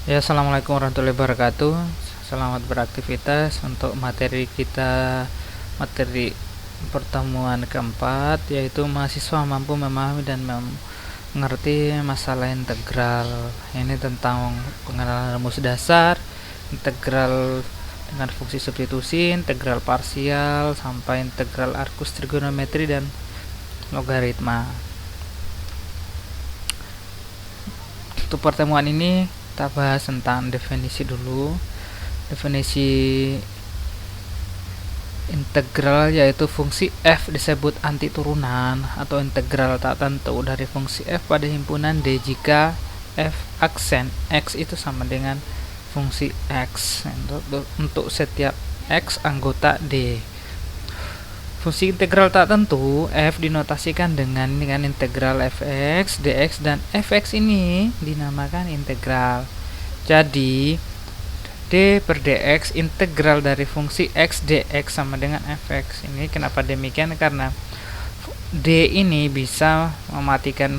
Ya, assalamualaikum warahmatullahi wabarakatuh. Selamat beraktivitas untuk materi pertemuan keempat, yaitu mahasiswa mampu memahami dan mengerti masalah integral. Ini tentang pengenalan rumus dasar, integral dengan fungsi substitusi, integral parsial, sampai integral arkus trigonometri dan logaritma. Untuk pertemuan ini kita bahas tentang definisi dulu. Definisi integral yaitu fungsi f disebut anti turunan atau integral tak tentu dari fungsi f pada himpunan d jika f aksen x itu sama dengan fungsi x untuk setiap x anggota d. Fungsi integral tak tentu f dinotasikan dengan integral fx, dx, dan fx ini dinamakan integral. Jadi d per dx integral dari fungsi x dx sama dengan fx. Ini kenapa demikian? Karena d ini bisa mematikan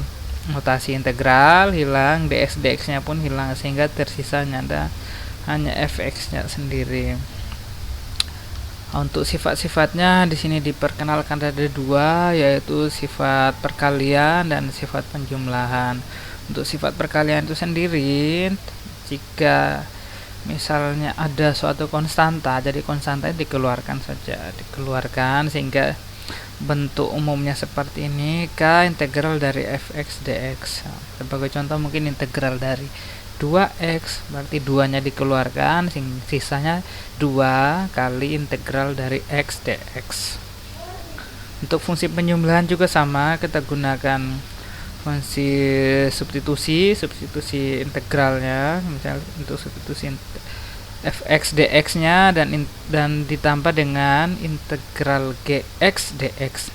notasi integral, hilang, dx dx nya pun hilang, sehingga tersisanya hanya fx nya sendiri. Untuk sifat-sifatnya di sini diperkenalkan ada dua, yaitu sifat perkalian dan sifat penjumlahan. Untuk sifat perkalian itu sendiri, jika misalnya ada suatu konstanta, jadi konstanta dikeluarkan sehingga bentuk umumnya seperti ini, k integral dari fx dx. Sebagai contoh mungkin integral dari 2x, berarti 2-nya dikeluarkan, sisanya 2 kali integral dari x dx. Untuk fungsi penjumlahan juga sama, kita gunakan fungsi substitusi integralnya, misalnya untuk substitusi fx dx nya dan ditambah dengan integral gx dx.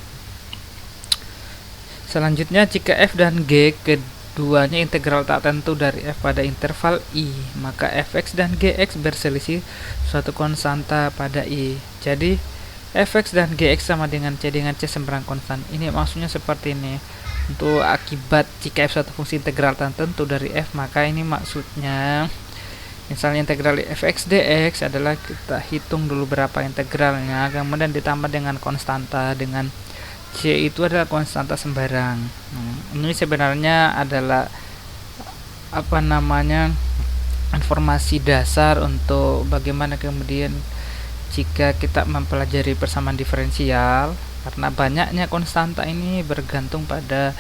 Selanjutnya, jika f dan g keduanya integral tak tentu dari f pada interval i, maka fx dan gx berselisih suatu konstanta pada i. Jadi fx dan gx sama dengan c seberang konstan. Ini maksudnya seperti ini. Untuk akibat jika f suatu fungsi integral tak tentu dari f, maka ini maksudnya misalnya integral fx dx adalah kita hitung dulu berapa integralnya, kemudian ditambah dengan konstanta, dengan c itu adalah konstanta sembarang. Ini sebenarnya adalah informasi dasar untuk bagaimana kemudian jika kita mempelajari persamaan diferensial, karena banyaknya konstanta ini bergantung pada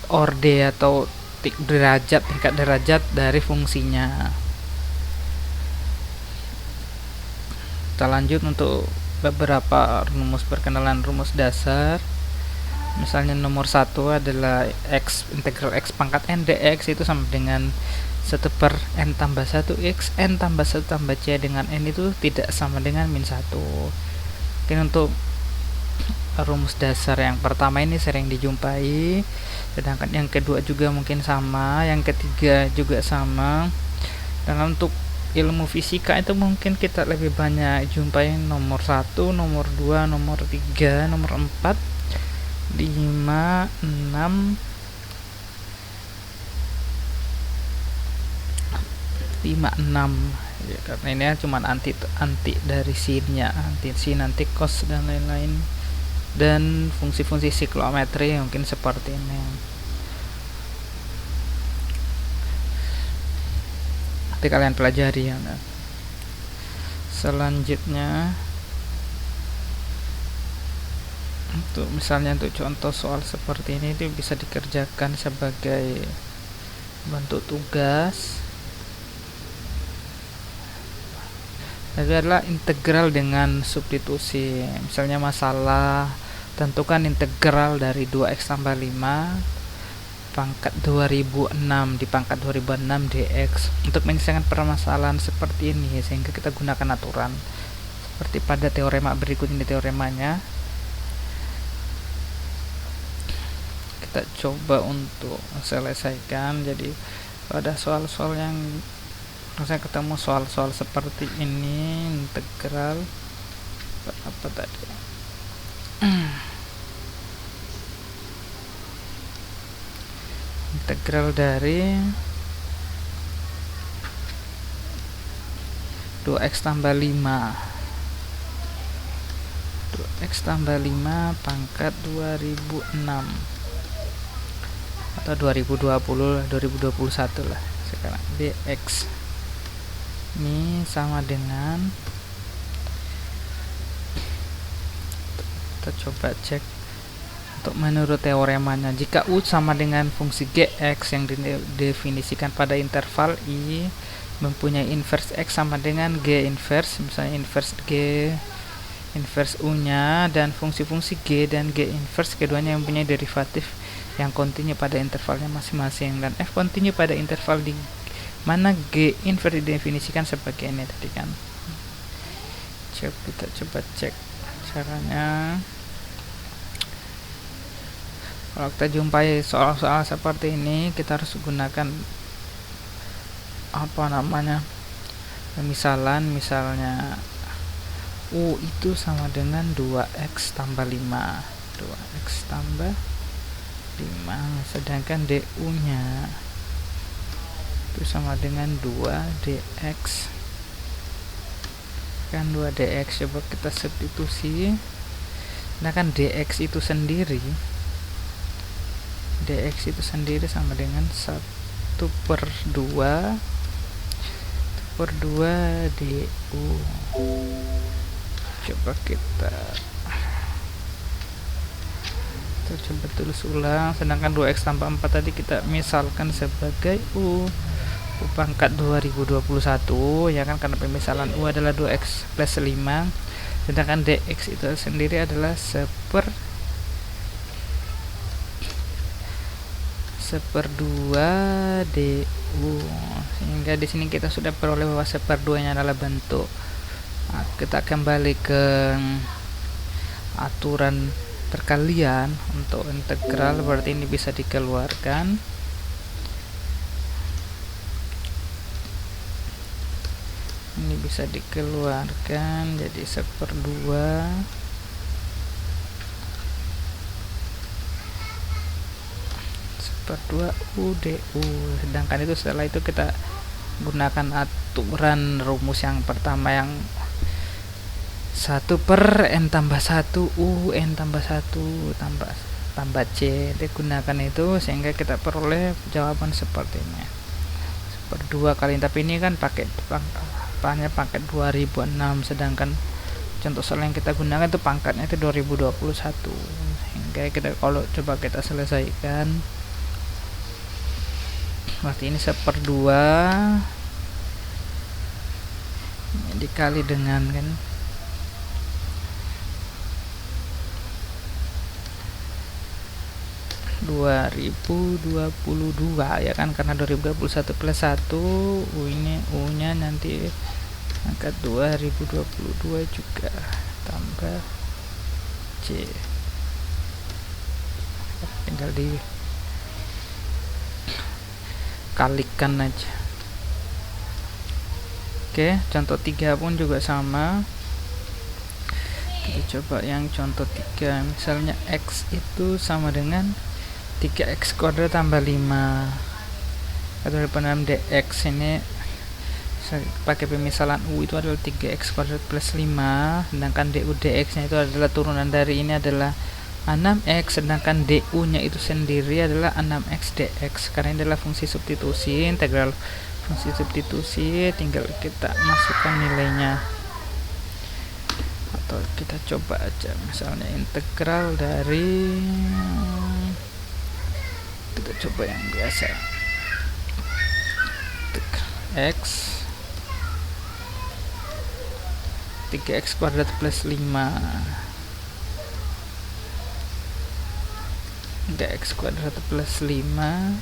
orde atau tingkat derajat dari fungsinya. Kita lanjut untuk beberapa rumus perkenalan rumus dasar. Misalnya nomor 1 adalah x integral x pangkat n dx itu sama dengan 1 per n tambah 1 x, n tambah 1 tambah c dengan n itu tidak sama dengan min 1. Mungkin untuk rumus dasar yang pertama ini sering dijumpai, sedangkan yang kedua juga mungkin sama, yang ketiga juga sama. Dan untuk ilmu fisika itu mungkin kita lebih banyak jumpai nomor 1, nomor 2, nomor 3, nomor 4, 5, 6, 6 ya, karena ini cuma anti dari sin-nya, anti sin, anti cos dan lain-lain, dan fungsi-fungsi siklometri mungkin seperti ini. Nanti kalian pelajari ya. Selanjutnya, untuk misalnya untuk contoh soal seperti ini itu bisa dikerjakan sebagai bentuk tugas. Itu adalah integral dengan substitusi. Misalnya masalah tentukan integral dari 2x tambah 5 pangkat 2006 di pangkat 2006 dx. Untuk menyelesaikan permasalahan seperti ini, sehingga kita gunakan aturan seperti pada teorema berikut ini. Teoremanya kita coba untuk selesaikan. Jadi pada soal-soal yang saya ketemu soal-soal seperti ini, integral apa tadi, integral dari 2x tambah 5 2x tambah 5 pangkat 2006 atau 2021 lah sekarang. Dx ini sama dengan, kita coba cek untuk menurut teoremanya, jika U sama dengan fungsi Gx yang didefinisikan pada interval I mempunyai inverse X sama dengan G inverse, misalnya inverse G inverse U nya, dan fungsi-fungsi G dan G inverse keduanya mempunyai derivatif yang kontinu pada intervalnya masing-masing, dan F kontinu pada interval di mana G inverse didefinisikan sebagai ini tadi kan. Kita coba cek caranya. Kalau kita jumpai soal-soal seperti ini, kita harus gunakan misalnya U itu sama dengan 2x tambah 5 2x tambah 5, sedangkan DU nya itu sama dengan 2dx kan. 2dx coba kita substitusi, nah kan dx itu sendiri sama dengan 1/2 du. Coba kita coba tulis ulang, sedangkan 2x tambah 4 tadi kita misalkan sebagai U pangkat 2021 ya kan, karena pemisalan U adalah 2x plus 5, sedangkan dx itu sendiri adalah 1/2 du, sehingga di sini kita sudah peroleh bahwa 1/2 nya adalah bentuk. Nah, kita kembali ke aturan perkalian untuk integral, berarti ini bisa dikeluarkan. Ini bisa dikeluarkan jadi 1/2 U du, sedangkan itu setelah itu kita gunakan aturan rumus yang pertama yang 1/n tambah 1 U n tambah 1 tambah C, digunakan itu sehingga kita peroleh jawaban seperti ini. 1/2 kali, tapi ini kan pakai pangkat 2006, sedangkan contoh soal yang kita gunakan itu pangkatnya itu 2021, sehingga kita kalau coba kita selesaikan berarti ini 1/2 dikali dengan kan 2022 ya kan, karena 2021 plus 1 U nya nanti angka 2022 juga tambah C, tinggal dikalikan aja. Oke, contoh 3 pun juga sama. Kita coba yang contoh 3, misalnya X itu sama dengan 3x kuadrat tambah 5 atau penam dx, ini pakai pemisalan U itu adalah 3x kuadrat plus 5, sedangkan du dx nya itu adalah turunan dari ini adalah 6x, sedangkan du nya itu sendiri adalah 6x dx. Karena ini adalah fungsi substitusi, integral fungsi substitusi, tinggal kita masukkan nilainya. Atau kita coba aja misalnya integral dari, kita coba yang biasa, x 3x kuadrat plus 5 3x kuadrat plus 5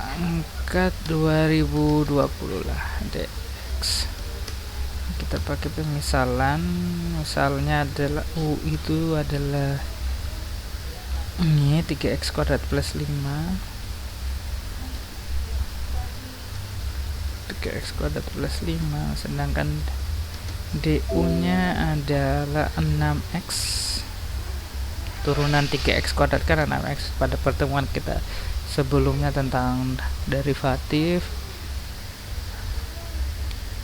pangkat 2020 lah dx. Kita pakai pemisalan, misalnya adalah U itu adalah ini 3x kuadrat plus 5 3x kuadrat plus 5, sedangkan du nya adalah 6x turunan 3x kuadrat kan 6x. Pada pertemuan kita sebelumnya tentang derivatif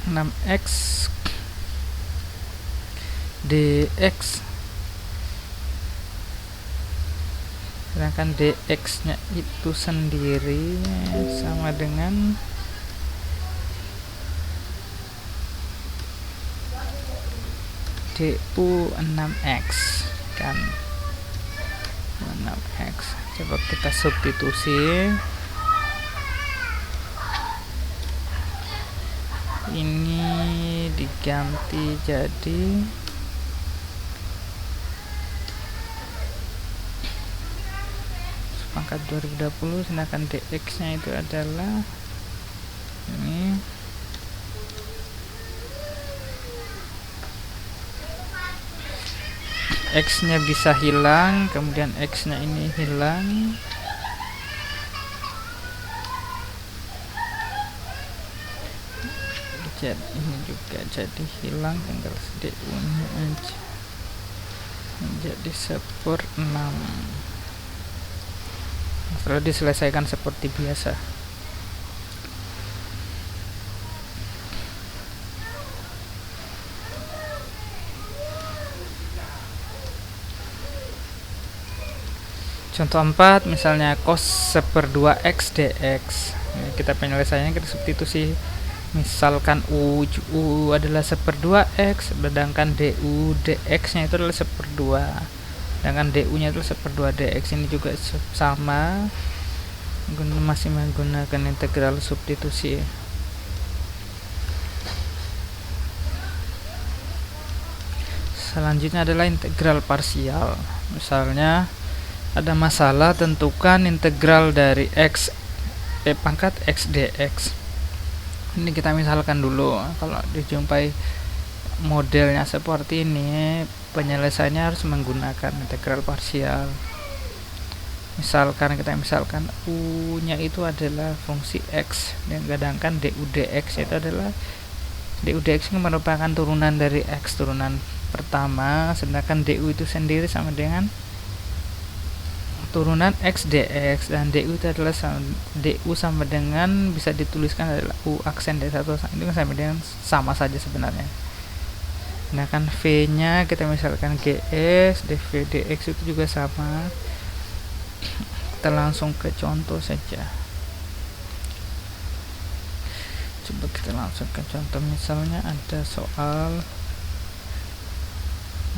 6x dx, sedangkan dx nya itu sendiri sama dengan du 6x kan, 6x. Coba kita substitusi, ini diganti jadi pangkat 2020, sedangkan dx nya itu adalah ini x nya bisa hilang, kemudian x nya ini hilang, jadi ini juga jadi hilang, tinggal du nya aja menjadi 1/6. Setelah diselesaikan seperti biasa. Contoh 4, misalnya cos 1/2x dx. Ini kita penyelesaiannya kita substitusi. Misalkan u adalah 1/2x, sedangkan du dx nya itu adalah 1/2, sedangkan du nya itu 1/2 dx. Ini juga sama, masih menggunakan integral substitusi. Selanjutnya adalah integral parsial. Misalnya ada masalah, tentukan integral dari x pangkat x dx. Ini kita misalkan dulu. Kalau dijumpai modelnya seperti ini, penyelesaiannya harus menggunakan integral parsial. Misalkan u nya itu adalah fungsi x, dan sedangkan du dx itu adalah du dx yang merupakan turunan dari x, turunan pertama, sedangkan du itu sendiri sama dengan turunan x dx, dan du itu adalah du sama dengan, bisa dituliskan adalah u aksen d1, itu kan sama saja sebenarnya. Sedangkan v nya kita misalkan gs, dv dx itu juga sama. Kita langsung ke contoh saja. Coba kita langsung ke contoh. Misalnya ada soal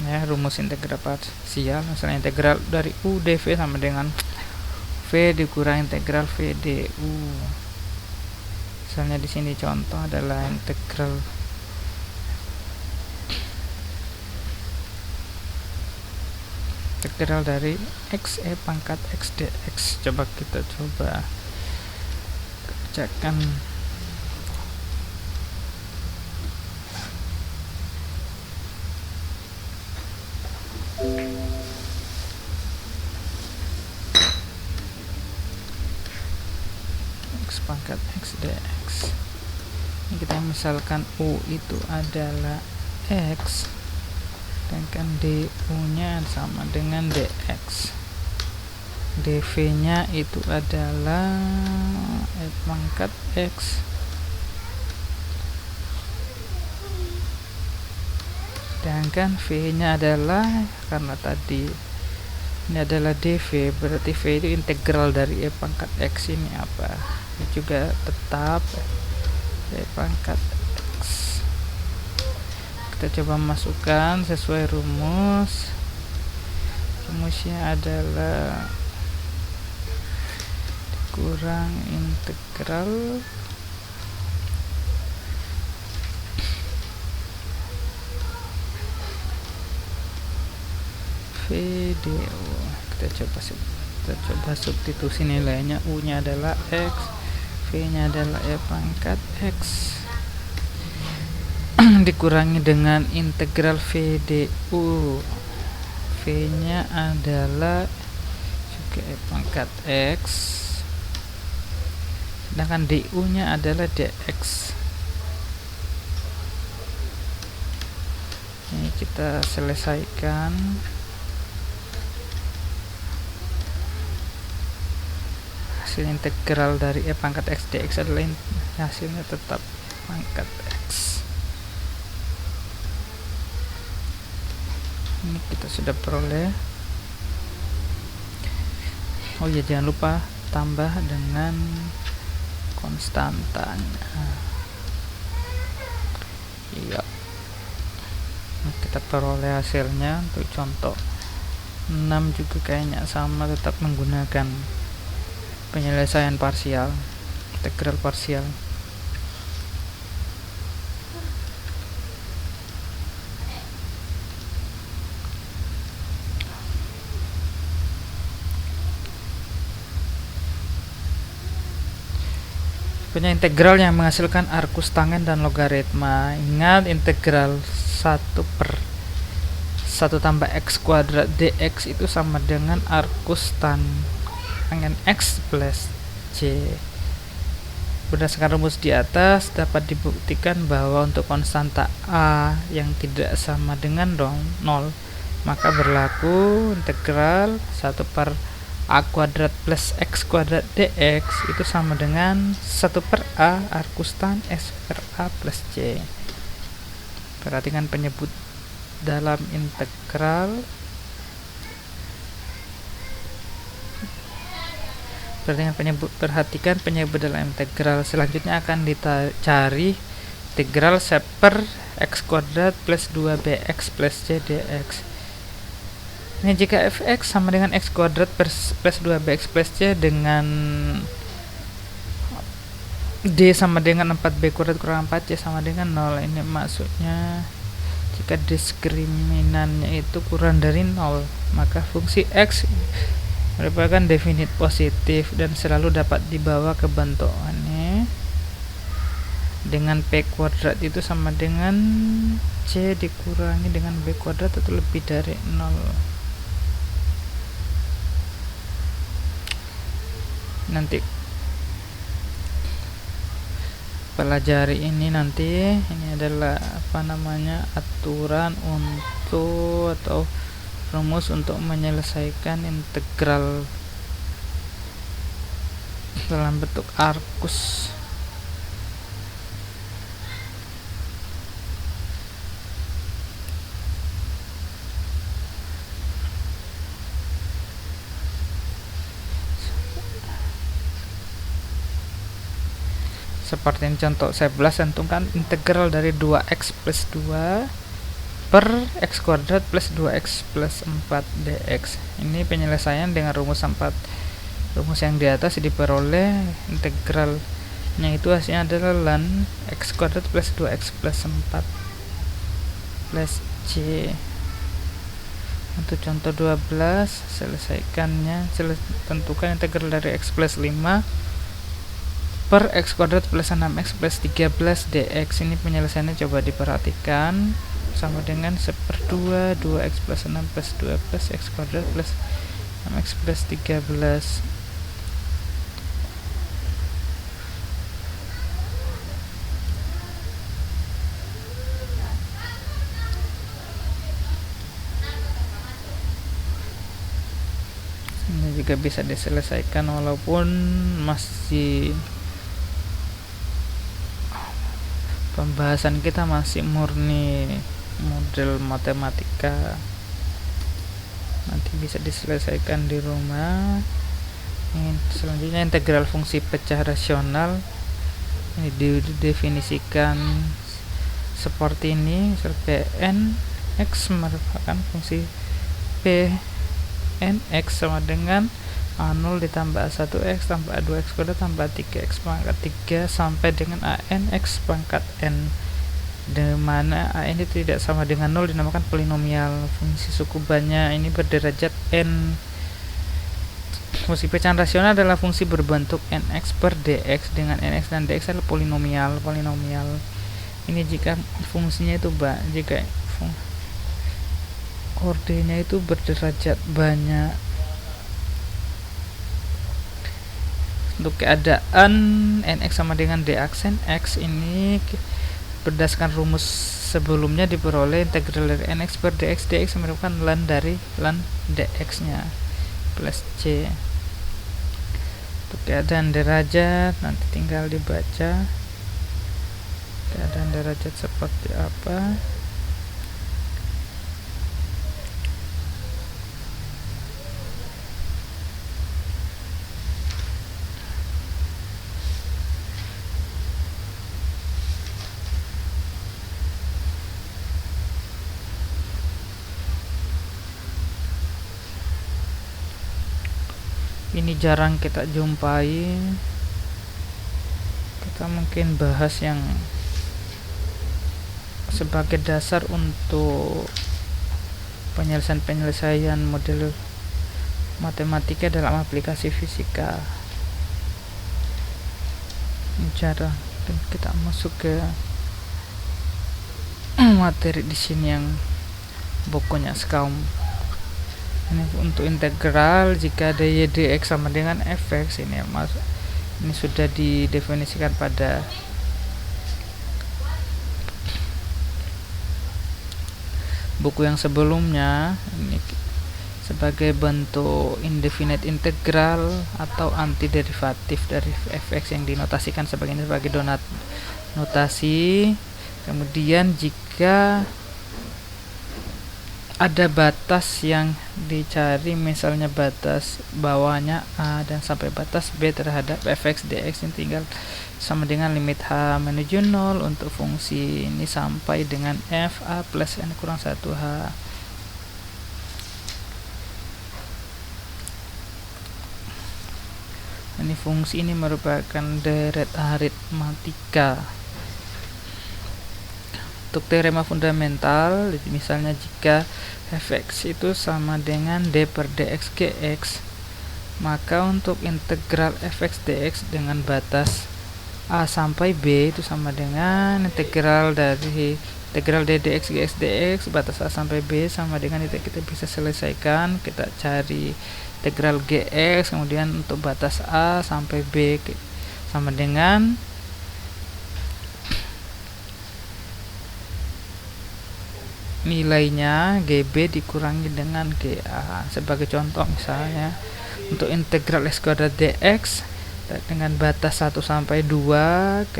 ya, rumus integral parsial. Misalnya integral dari u dv sama dengan v dikurang integral v du. Misalnya di sini contoh adalah integral dari x pangkat x dx. Coba kita kerjakan. Pangkat x dx. Ini kita misalkan u itu adalah x, sedangkan du nya sama dengan dx, dv nya itu adalah pangkat x, sedangkan v nya adalah, karena tadi ini adalah dv, berarti v itu integral dari pangkat x ini apa? Ini juga tetap pangkat x. Kita coba masukkan sesuai rumus. Rumusnya adalah kurang integral v du. Kita coba substitusi nilainya. U nya adalah x, v nya adalah pangkat x dikurangi dengan integral v du. V nya adalah juga pangkat x, sedangkan du nya adalah dx. Ini kita selesaikan. Hasil integral dari pangkat x dx adalah hasilnya tetap pangkat x. Ini kita sudah peroleh. Oh ya, jangan lupa tambah dengan konstantanya. Iya, nah, kita peroleh hasilnya. Untuk contoh 6 juga kayaknya sama, tetap menggunakan penyelesaian parsial, integral parsial. Punya integral yang menghasilkan arcus tangen dan logaritma. Ingat, integral 1 tambah x kuadrat dx itu sama dengan arcus tangen x plus c. Berdasarkan rumus di atas dapat dibuktikan bahwa untuk konstanta a yang tidak sama dengan 0, maka berlaku integral 1 per a kuadrat plus x kuadrat dx itu sama dengan 1 per a arcus tan s per a plus c. Perhatikan penyebut dalam integral. Perhatikan penyebut dalam integral. Selanjutnya akan dicari integral per x kuadrat plus 2bx plus c dx. Ini jika fx sama dengan x kuadrat plus 2bx plus c dengan d sama dengan 4b kuadrat kurang 4c sama dengan 0. Ini maksudnya jika diskriminannya itu kurang dari 0, maka fungsi x merupakan definit positif dan selalu dapat dibawa ke bentukannya dengan p kuadrat itu sama dengan c dikurangi dengan b kuadrat atau lebih dari 0. Nanti pelajari ini nanti. Ini adalah aturan untuk atau rumus untuk menyelesaikan integral dalam bentuk arcus. Seperti ini contoh 11, tentukan integral dari 2x plus 2 per x kuadrat plus 2x plus 4 dx. Ini penyelesaian dengan rumus yang di atas diperoleh. Integralnya itu hasilnya adalah ln x kuadrat plus 2x plus 4 plus c. Untuk contoh 12, selesaikannya. Tentukan integral dari x plus 5 per x kuadrat plus 6x plus 13 dx. Ini penyelesaiannya coba diperhatikan, sama dengan 1/2 2x plus 6 plus 2 plus x kuadrat plus 6x plus 13. Ini juga bisa diselesaikan walaupun masih pembahasan kita masih murni model matematika. Nanti bisa diselesaikan di rumah. Ini selanjutnya integral fungsi pecah rasional. Ini didefinisikan seperti ini. Pn x merupakan fungsi Pn x sama dengan A0 ditambah A1x tambah A2x kuadrat tambah 3x pangkat 3 sampai dengan an x pangkat n, di mana an itu tidak sama dengan 0 dinamakan polinomial. Fungsi suku banyak ini berderajat n. Fungsi pecahan rasional adalah fungsi berbentuk nx per dx, dengan nx dan dx adalah polinomial. Ini jika fungsinya itu jika ordenya itu berderajat banyak. Untuk keadaan nx sama dengan d aksen x, ini berdasarkan rumus sebelumnya diperoleh integral dari nx per dx. Dx merupakan ln dari ln dx nya plus c. Untuk keadaan derajat nanti tinggal dibaca keadaan derajat seperti apa. ini jarang kita jumpai, kita mungkin bahas yang sebagai dasar untuk penyelesaian model matematika dalam aplikasi fisika. Jarang, dan kita masuk ke materi di sini yang bukunya Skaum. Ini untuk integral jika dy dx sama dengan fx, ini sudah didefinisikan pada buku yang sebelumnya. Ini sebagai bentuk indefinite integral atau antiderivatif dari fx yang dinotasikan sebagai notasi. Kemudian jika ada batas yang dicari, misalnya batas bawahnya a dan sampai batas b terhadap fx dx, ini tinggal sama dengan limit h menuju 0 untuk fungsi ini sampai dengan f a plus n kurang 1h. Ini fungsi ini merupakan deret aritmatika. Untuk teorema fundamental, misalnya jika fx itu sama dengan d per dx gx, maka untuk integral fx dx dengan batas a sampai b itu sama dengan integral d dx gx dx batas a sampai b sama dengan itu. Kita bisa selesaikan, kita cari integral gx, kemudian untuk batas a sampai b sama dengan nilainya GB dikurangi dengan GA. Sebagai contoh, misalnya untuk integral x kuadrat dx dengan batas 1 sampai 2,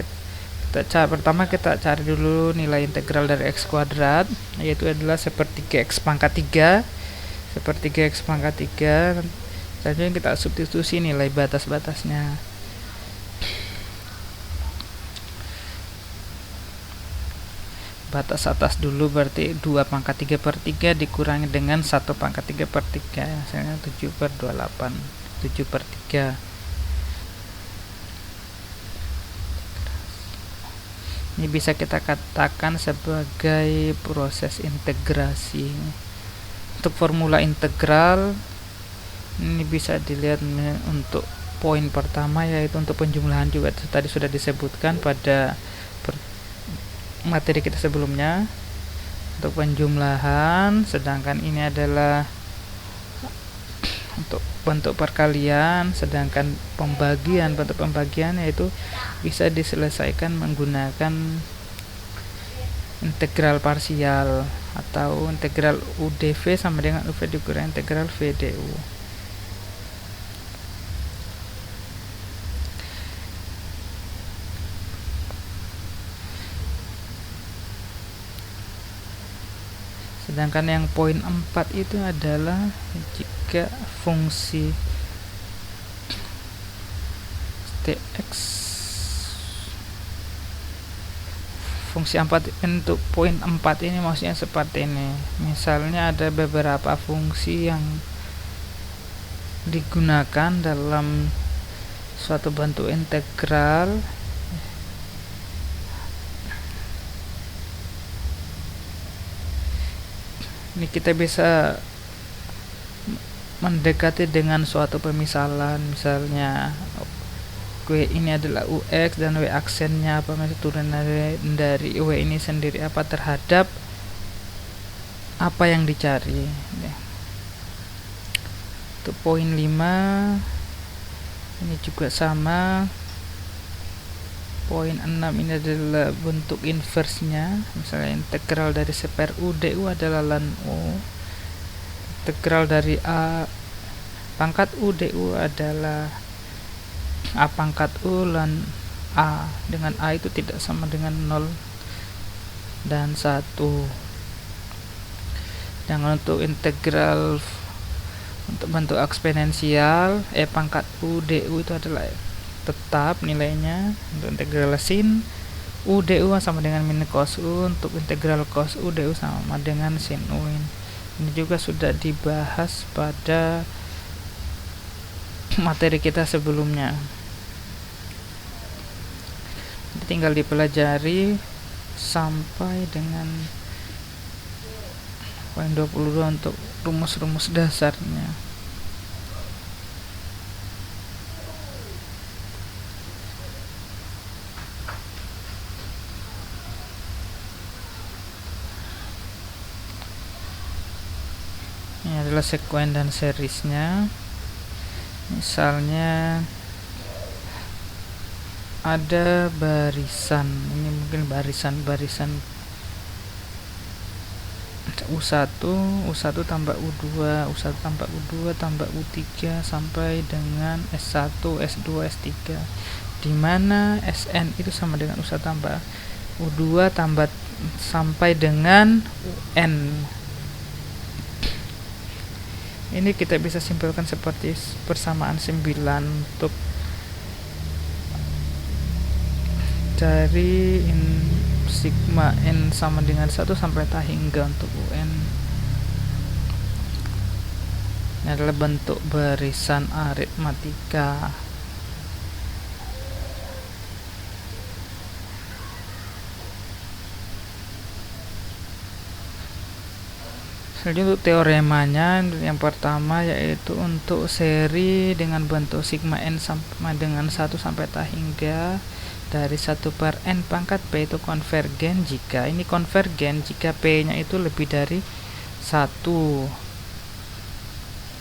pertama kita cari dulu nilai integral dari x kuadrat, yaitu adalah sepertiga x pangkat 3. Sepertiga x pangkat 3. Selanjutnya kita substitusi nilai batas-batasnya. Batas atas dulu berarti 2 pangkat 3 per 3 dikurangi dengan 1 pangkat 3 per 3, misalnya 7 per 28, 7 per 3. Ini bisa kita katakan sebagai proses integrasi. Untuk formula integral ini bisa dilihat untuk poin pertama, yaitu untuk penjumlahan juga tadi sudah disebutkan pada materi kita sebelumnya. Untuk penjumlahan, sedangkan ini adalah untuk bentuk perkalian, sedangkan bentuk pembagian yaitu bisa diselesaikan menggunakan integral parsial atau integral UdV sama dengan UV dikurangi integral VdU. Sedangkan yang poin 4 itu adalah jika fungsi tx, fungsi 4 untuk poin 4 ini maksudnya seperti ini. Misalnya ada beberapa fungsi yang digunakan dalam suatu bentuk integral. Ini kita bisa mendekati dengan suatu pemisalan, misalnya W ini adalah UX dan W aksennya apa, misalnya turunan dari W ini sendiri apa terhadap apa yang dicari. Untuk poin 5 ini juga sama. Poin 6 ini adalah bentuk inversnya, misalnya integral dari seper U du adalah ln U. Integral dari A pangkat U du adalah A pangkat U ln A, dengan A itu tidak sama dengan 0 dan 1. Dan untuk integral untuk bentuk eksponensial E pangkat U du itu adalah tetap nilainya. Untuk integral sin U du sama dengan min cos U, untuk integral cos U du sama dengan sin U. Ini juga sudah dibahas pada materi kita sebelumnya. Tinggal dipelajari sampai dengan poin 22 untuk rumus-rumus dasarnya. Ini adalah sekuen dan seriesnya. Misalnya ada barisan, ini mungkin barisan U1 tambah U2, U1 tambah U2 tambah U3 sampai dengan S1, S2, S3, di mana Sn itu sama dengan U1 tambah U2 tambah sampai dengan UN. Ini kita bisa simpulkan seperti persamaan 9 untuk dari sigma n sama dengan 1 sampai hingga untuk UN. Ini adalah bentuk barisan aritmatika. Selanjutnya untuk teoremanya, yang pertama yaitu untuk seri dengan bentuk sigma n sama dengan 1 sampai hingga dari 1 per n pangkat p itu konvergen jika ini konvergen jika p nya itu lebih dari 1,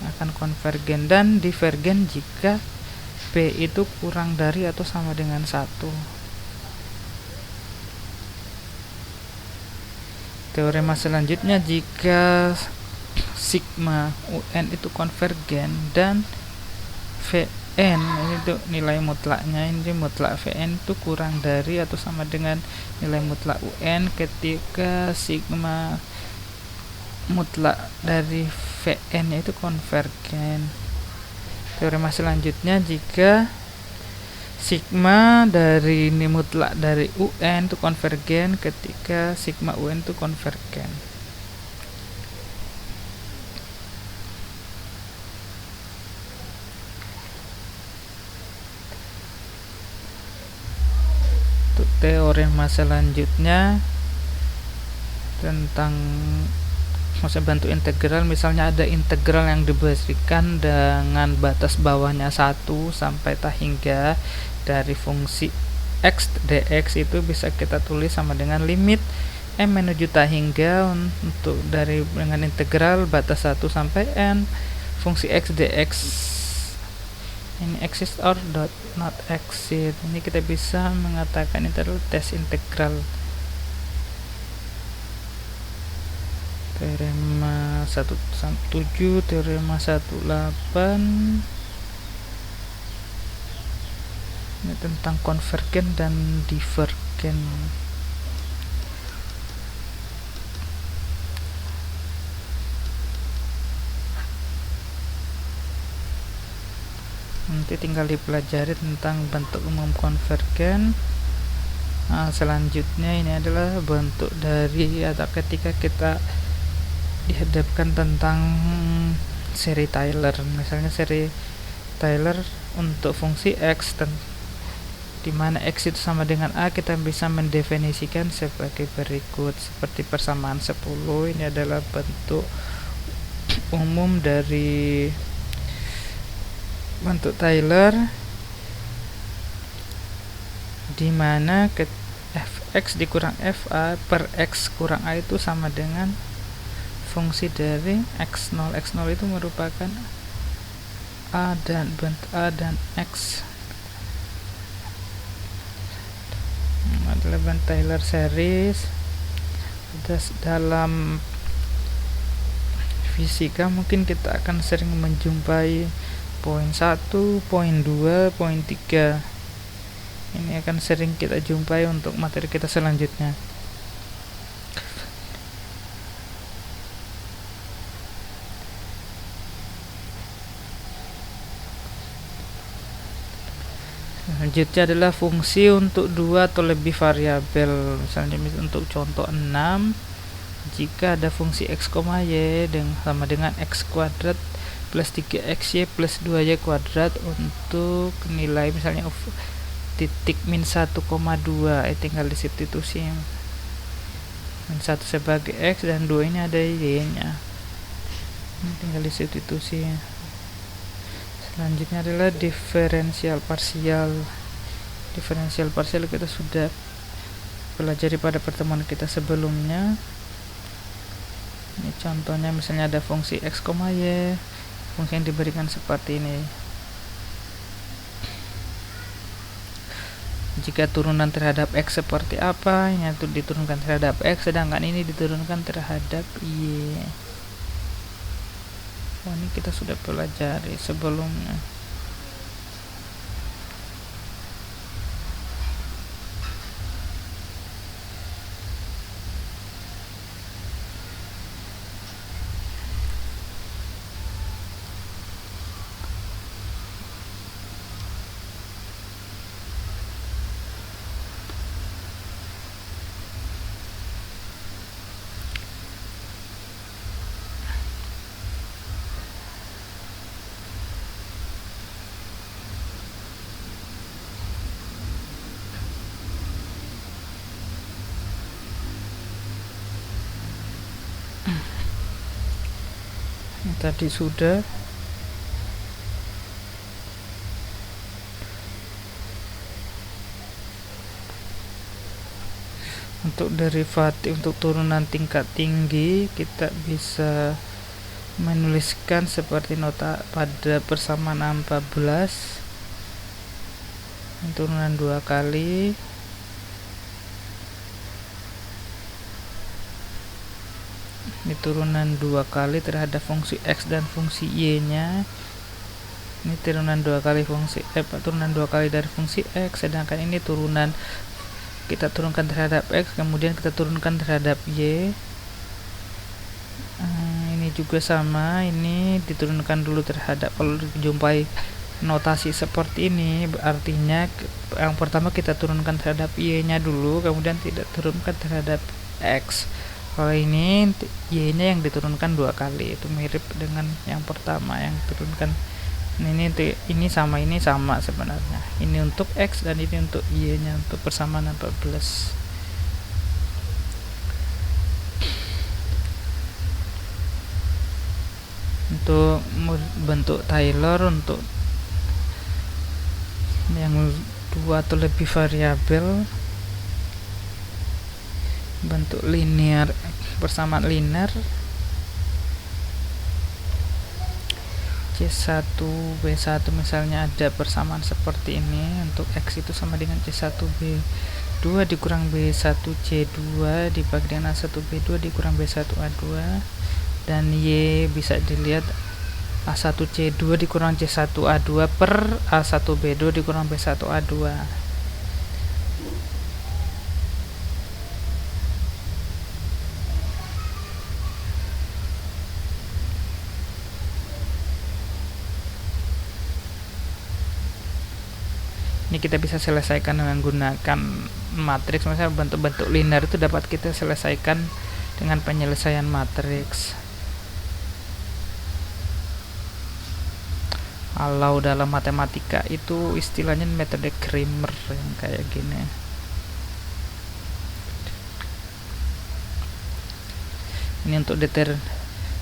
akan konvergen, dan divergen jika p itu kurang dari atau sama dengan 1. Teorema selanjutnya, jika sigma UN itu konvergen dan Vn ini tuh nilai mutlaknya, ini mutlak Vn itu kurang dari atau sama dengan nilai mutlak UN ketika sigma mutlak dari Vn itu konvergen. Teorema selanjutnya, jika sigma dari ini mutlak dari UN itu konvergen ketika sigma UN itu konvergen. Untuk teorema selanjutnya tentang bentuk integral, misalnya ada integral yang diberikan dengan batas bawahnya 1 sampai hingga dari fungsi x dx, itu bisa kita tulis sama dengan limit m menuju hingga untuk dari dengan integral batas 1 sampai n fungsi x dx ini exist or not exist. Ini kita bisa mengatakan itu adalah tes integral. Teorema 17, teorema 18 ini tentang konvergen dan divergen. Nanti tinggal dipelajari tentang bentuk umum konvergen. Nah, selanjutnya ini adalah bentuk dari atau ketika kita dihadapkan tentang seri Taylor. Misalnya seri Taylor untuk fungsi x, di mana x itu sama dengan a, kita bisa mendefinisikan sebagai berikut, seperti persamaan 10. Ini adalah bentuk umum dari bentuk Taylor, di mana fx dikurang fa per x kurang a itu sama dengan fungsi dari x0. X0 itu merupakan a dan bentuk a dan x. Adalah bentuk Taylor series. Dalam fisika mungkin kita akan sering menjumpai poin 1, poin 2, poin 3. Ini akan sering kita jumpai untuk materi kita selanjutnya. Selanjutnya adalah fungsi untuk 2 atau lebih variabel. Misalnya untuk contoh 6, jika ada fungsi x, y sama dengan x kuadrat plus 3xy plus 2y kuadrat untuk nilai misalnya titik min 1,2, tinggal disubstitusi min 1 sebagai x dan 2 ini ada y nya, ini tinggal disubstitusi. Selanjutnya adalah diferensial parsial. Diferensial parsial kita sudah pelajari pada pertemuan kita sebelumnya. Ini contohnya, misalnya ada fungsi x, y, fungsi yang diberikan seperti ini. Jika turunan terhadap x seperti apa, ini itu diturunkan terhadap x, sedangkan ini diturunkan terhadap y. Ini kita sudah pelajari sebelumnya. Tadi sudah. Untuk derivatif untuk turunan tingkat tinggi, kita bisa menuliskan seperti nota pada persamaan 14, turunan 2 kali ini turunan 2 kali terhadap fungsi x dan fungsi y nya. Ini turunan 2 kali turunan 2 kali dari fungsi x, sedangkan ini turunan kita turunkan terhadap x, kemudian kita turunkan terhadap y. Ini juga sama, ini diturunkan dulu terhadap, kalau dijumpai notasi seperti ini artinya yang pertama kita turunkan terhadap y nya dulu, kemudian tidak turunkan terhadap x. Kalau ini y nya yang diturunkan 2 kali, itu mirip dengan yang pertama yang diturunkan. Ini sama sebenarnya. Ini untuk x dan ini untuk y nya untuk persamaan 14. Untuk bentuk Taylor, untuk yang 2 atau lebih variabel, bentuk linear, persamaan linear C1 B1 misalnya ada persamaan seperti ini. Untuk x itu sama dengan C1 B2 dikurang B1 C2 dibagi dengan A1 B2 dikurang B1 A2, dan y bisa dilihat A1 C2 dikurang C1 A2 per A1 B2 dikurang B1 A2. Ini kita bisa selesaikan dengan menggunakan matriks. Misalnya bentuk-bentuk linear itu dapat kita selesaikan dengan penyelesaian matriks. Kalau dalam matematika itu istilahnya metode Cramer yang kayak gini. Ini untuk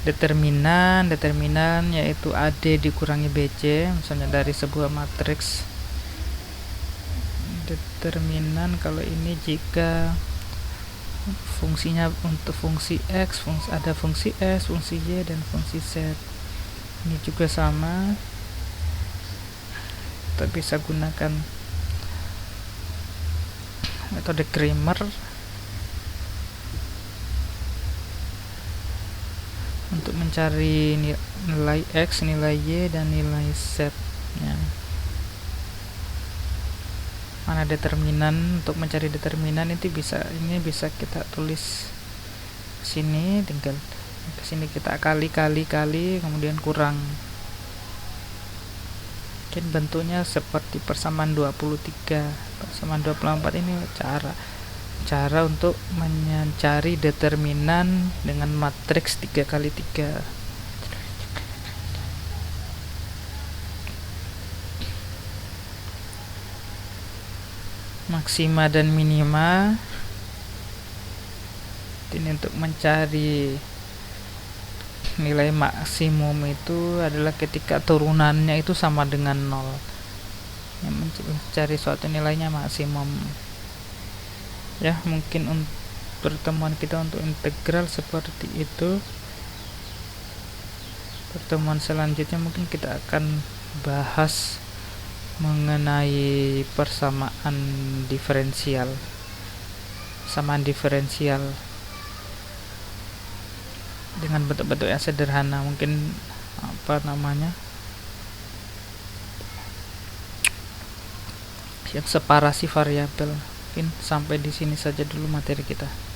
determinan yaitu AD dikurangi BC, misalnya dari sebuah matriks. Determinan kalau ini jika fungsinya untuk fungsi x, ada fungsi s, fungsi y, dan fungsi z. Ini juga sama, kita bisa gunakan metode Cramer untuk mencari nilai x, nilai y, dan nilai z nya. Mana determinan, untuk mencari determinan ini bisa kita tulis sini, tinggal ke sini kita kali kemudian kurang. Mungkin bentuknya seperti persamaan 23, persamaan 24. Ini cara untuk mencari determinan dengan matriks 3 kali 3. maksima dan minima. Ini untuk mencari nilai maksimum itu adalah ketika turunannya itu sama dengan 0. Yang mencari suatu nilainya maksimum. Ya, mungkin untuk pertemuan kita untuk integral seperti itu. Pertemuan selanjutnya mungkin kita akan bahas mengenai persamaan diferensial. Persamaan diferensial dengan bentuk-bentuk yang sederhana, mungkin yang separasi variabel. Mungkin sampai di sini saja dulu materi kita.